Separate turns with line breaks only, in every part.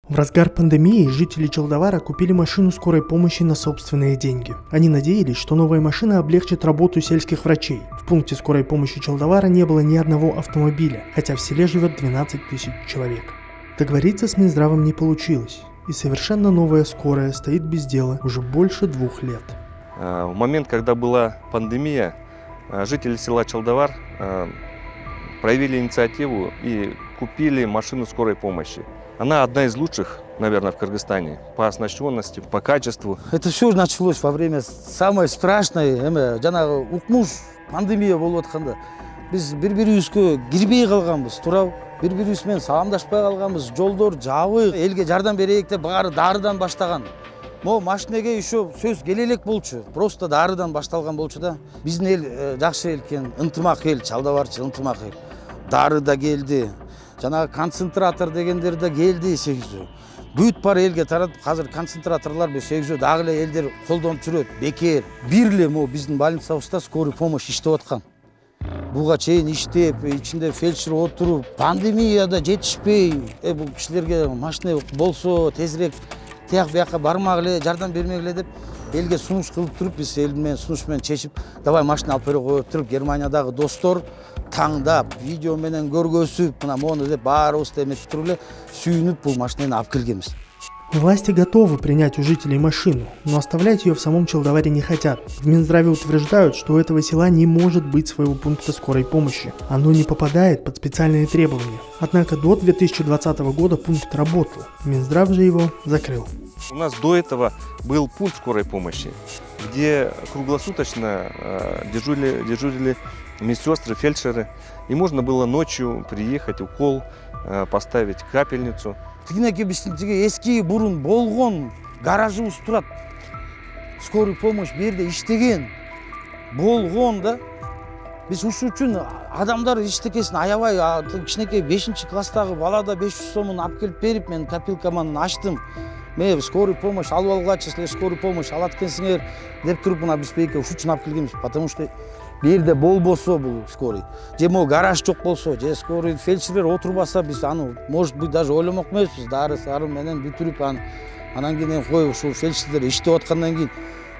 В разгар пандемии жители Чалдавара купили машину скорой помощи на собственные деньги. Они надеялись, что новая машина облегчит работу сельских врачей. В пункте скорой помощи Чалдавара не было ни одного автомобиля, хотя в селе живет 12 тысяч человек. Договориться с Минздравом не получилось, и совершенно новая скорая стоит без дела уже больше 2 лет.
В момент, когда была пандемия, жители села Чалдавар проявили инициативу и купили машину скорой помощи. Она одна из лучших, наверное, в Кыргызстане по оснащенности, по качеству.
Это все началось во время самой страшной, пандемия болуп атканда. Биз бири-бирибизге кирбей калганбыз, туурабы? Бири-бирибиз менен саламдашпай калганбыз, жолдор жабык, элге жардам берейик деп баары дарыдан баштаган. Могу машинеге еще сөз келе элек болчу, просто дарыдан башталган болчу да. Биздин эл жакшы эл экен, ынтымак эл, Чалдаварчы ынтымак эл. Дары да келди. Жанагы концентратор дегендер да келди 8. Бүт бар элге таратып, азыр концентраторлар 8 дагы эле элдер колдонуп жүрөт, бекер. Бир эле могу биздин больницабызда скорый помощь иштеп аткан. Буга чейин иштеп, ичинде фельдшер отуруп, пандемияда жетишпей, бул кишилерге машина болсо тезирээк тияк бияка бармагыле, жардам бермегиле деп элге сунуш кылып туруп, биз эл менен сунуш менен чечип, давай машина алып бере коюп туруп, Германиядагы достор таңдап, видео менен көргөзүп, мына мону деп баарыбыз эметип туруп эле сүйүнүп бул машинаны алып келгенбиз.
Власти готовы принять у жителей машину, но оставлять ее в самом Чалдаваре не хотят. В Минздраве утверждают, что у этого села не может быть своего пункта скорой помощи. Оно не попадает под специальные требования. Однако до 2020 года пункт работал. Минздрав же его закрыл.
У нас до этого был пункт скорой помощи, где круглосуточно дежурили медсестры, фельдшеры. И можно было ночью приехать, укол, поставить капельницу.
Тигинеке биздин эски бурун болгон гаражыбыз турат. Скорый помощь бу жерде иштеген болгон да. Биз ушул үчүн адамдар иштекесин аябай, кичинекей 5-класстагы бала да 500 сомун алып келип берип, мен копилкаман ачтым. Мен скорый помощь алып алгачы, силер скорый помощь алат экенсиңер деп туруп, мына биз бейке ушул үчүн алып келгенбиз, потому что бу жерде болбосо бул скорый, же могу гараж жок болсо, же скорый фельдшерлер отурбаса, биз аны может быть даже ойломок эмеспиз, дары сары менен бүтүрүп анан кийин коюп ушул фельдшерлер иштеп аткандан кийин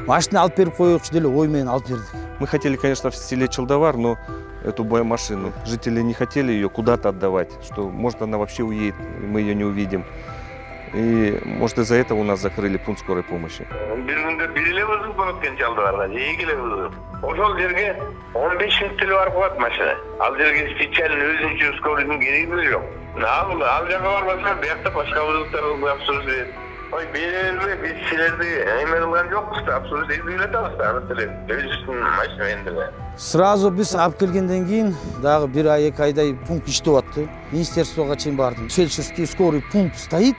машина алып берип коелучу деле ой менен алып бердик.
Мы хотели, конечно, в селе Чалдавар, но эту машину жители не хотели ее куда-то отдавать, что может она вообще уедет, и мы ее не увидим. И может из-за этого у нас закрыли пункт скорой помощи.
Ошол жерге 15 мүнөттө барып калат машина. Ал жерге специально өзүнчө скорыйдын кереги жок. Ал жака барбаса, биякта башка вызовдор абсурд берет. Ой, беребизби, биз силерди эме кылган жокпуз да, абсурд эзилеп атабыз да, аны деле өзүбүздүн машина менен.
Сразу биз алып келгенден кийин дагы 1 ай, 2 айдай пункт иштеп атты. Министерствого чейин бардым. Фельдшерский скорый пункт стоит,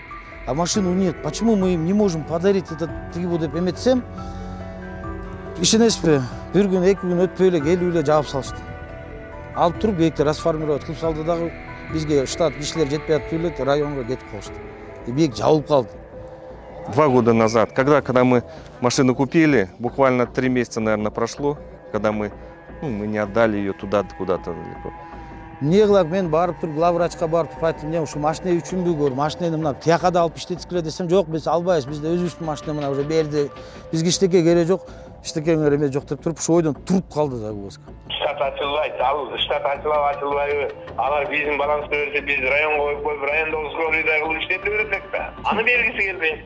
а машину нет. Почему мы им не можем подарить этот трибу деп эметсем? Ишенесизби? Bir gün, 2 gün өтпөй эле келип эле жаап салышты. Алып туруп бейекте расформировать кылып салды дагы, бизге штат кишилер жетпей атты эле районго кетип калышты. И бейек жабылып калды.
2 года назад, когда мы машину купили, буквально 3 месяца, наверное, прошло, когда мы не отдали ее туда, куда-то далеко.
Эмне кылак, мен барып туруп главврачка барып айттым, эмне ушу машина үчүнбү көр, машинени мына тияка да алып иштетикиле десем, жок, биз албайбыз, бизде өзүбүздүн машина мына уже берди, бизге эчтеке кереги жок. Иштекеңер эме жок деп туруп, ушул ойдон туруп калды да бул.
Штат ачылбайт, ал штат ачылбайбы, алар биздин баланс берсе, биз районго коюп, райондогу скорыйда кылып иштетип берсек да. Аны бергиси келбейт.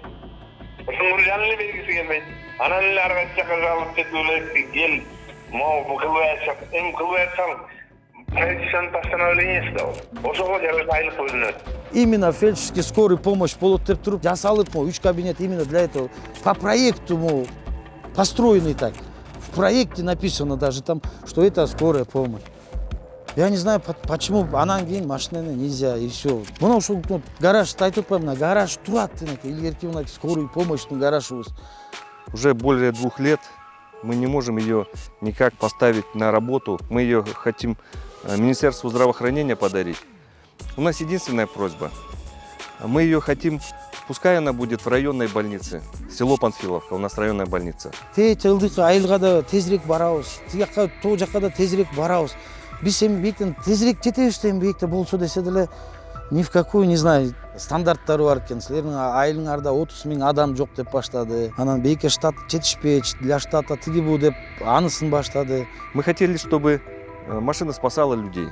Ушуну жаңы эле бергиси келбейт. Анан эле ар кайсы жака алып кетип эле кел, могу кылбай атсаң, правительственный постановлениеси да бол. Ошого жараша айлык бөлүнөт.
Именно фельдшерский скорый помощь болот деп туруп, жасалып, 3 кабинет именно для этого. По проекту построенный так. В проекте написано даже там, что это скорая помощь. Я не знаю, почему анан кийин машинаны нельзя, и все. Мына ушул гараж айтып атпаймынбы, гараж турат, илгерки мына скорый помощьтун гаражыбыз.
Уже более 2 лет мы не можем ее никак поставить на работу. Мы ее хотим Министерству здравоохранения подарить. У нас единственная просьба. Мы ее хотим, пускай она будет в районной больнице. Село Панфиловка, у нас районная больница.
Айылга да тезирээк барабыз, тияка тоо жака да тезирээк барабыз. Биз эми бийиктен тезирээк жетебиз, эми бийикте болсо десе деле ни в какую, не знаю, стандарттары бар экен. Силердин айылыңарда 30 000 адам жок деп баштады. Анан бейке штат жетишпейт, для штата тиги бу деп анысын баштады.
Мы хотели, чтобы машина спасала людей.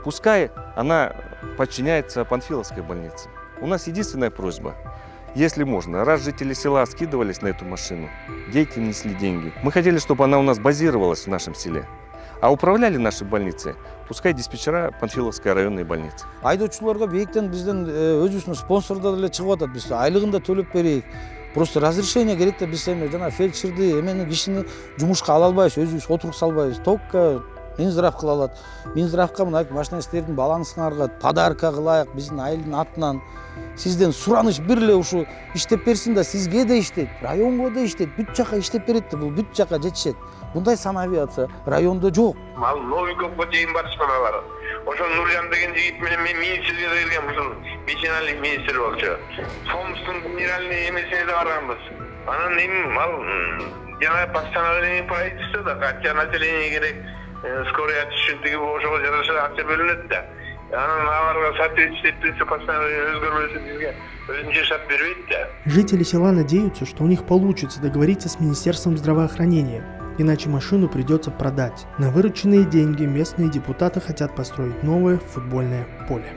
Пускай она подчиняется Панфиловской больнице. У нас единственная просьба. Если можно, раз жители села скидывались на эту машину, дети несли деньги. Мы хотели, чтобы она у нас базировалась в нашем селе. А управляли нашей больницей, пускай диспетчера Панфиловской районной больницы.
Айдоочуларга бейиктен бизден өзүбүздүн спонсордор деле чыгып атат. Биз айлыгын да төлөп берейик. Просто разрешение керек да, биз эме жана фельдшерди, эмени кишини жумушка ала албайбыз, өзүбүз отургуза албайбыз. Только Минздрав кыла алат. Минздравка мына машинистердин балаңызыңарга подарка кылайык биздин айылдын атынан. Сизден сураныш бир эле ушу иштеп берсин да, сизге да иштейт, районго да иштейт, бүт жака иштеп берет да, бул бүт жака жетишет. Мындай санавиация райондо жок.
Ал Новиковго чейин барышманалар. Ошо Нуржан деген жигит менен мен министрге келгем, ушул ветеринарный министр болчу. Сомстун генеральный эмесине да барганбыз. Анан эми ал жана постановление правительства да, канча население керек, скорый отчетиги ошого жараша акча бөлүнөт да.
Жители села надеются, что у них получится договориться с Министерством здравоохранения, иначе машину придется продать. На вырученные деньги местные депутаты хотят построить новое футбольное поле.